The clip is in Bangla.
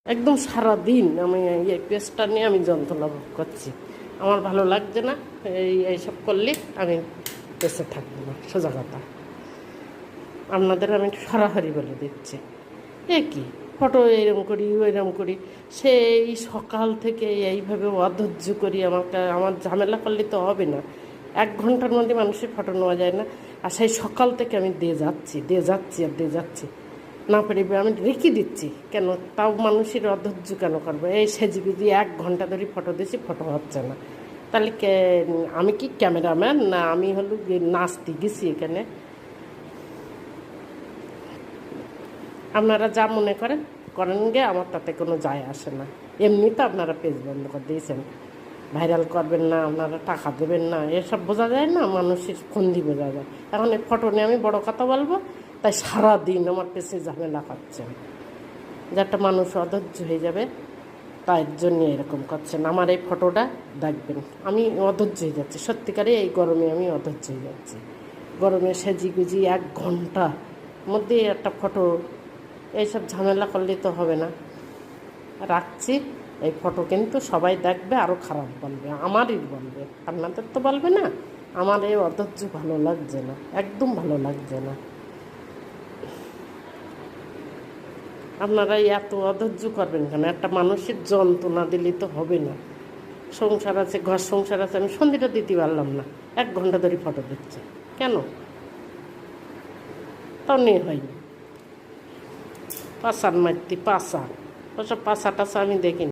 একদম সারাদিন আমি এই পেজটা নিয়ে আমি যন্ত্রণা ভোগ করছি। আমার ভালো লাগছে না। এইসব করলে আমি বেঁচে থাকবো না, সোজা কথা। আপনাদের আমি সরাসরি বলে দিচ্ছি। কি ফটো এরম করি ওইরম করি, সেই সকাল থেকে এইভাবে অধৈর্য করি। আমার ঝামেলা করলে তো হবে না। 1 ঘন্টার মধ্যে মানুষের ফটো নেওয়া যায় না। আর সেই সকাল থেকে আমি দিয়ে যাচ্ছি না পারি, আমি রেখে দিচ্ছি কেন? তাও মানুষের অধৈর্য কেন করবো? এই সেজেগুজি 1 ঘন্টা ধরে ফটো দিচ্ছি, ফটো হচ্ছে না। তাহলে আমি কি ক্যামেরাম্যান না? আমি হলো নাচতে গেছি এখানে। আপনারা যা মনে করেন করেন গে, আমার তাতে কোনো যায় আসে না। এমনি তো আপনারা পেজ বন্ধ করে দিয়েছেন, ভাইরাল করবেন না, আপনারা টাকা দেবেন না, এসব বোঝা যায় না, মানুষের ফন্দি বোঝা যায়। এখন এই ফটো নিয়ে আমি বড় কথা বলবো, তাই সারাদিন আমার পেছে ঝামেলা করছেন, যে একটা মানুষ অধৈর্য হয়ে যাবে, তাই জন্য এরকম করছেন। আমার এই ফটোটা দেখবেন, আমি অধৈর্য হয়ে যাচ্ছি সত্যিকারে। এই গরমে আমি অধৈর্য হয়ে যাচ্ছি। গরমে সেজিগুজি 1 ঘন্টা মধ্যে একটা ফটো, এইসব ঝামেলা করলে তো হবে না। রাখছি। এই ফটো কিন্তু সবাই দেখবে, আরও খারাপ বলবে, আমারই বলবে, আপনাদের তো বলবে না। আমার এই অধৈর্য ভালো লাগছে না, একদম ভালো লাগছে না। আপনারা এত অধৈর্য করবেন কেন? একটা মানুষের যন্ত্রণা দিলে তো হবে না। সংসার আছে, ঘর সংসার আছে, আমি সন্ধিটা দিতে পারলাম না, 1 ঘন্টা ধরে ফটো দিচ্ছে কেন? তাও নিয়ে হয়নি। পাশার মারতি পাশা, ওসব পাশা টাশা আমি দেখিনি।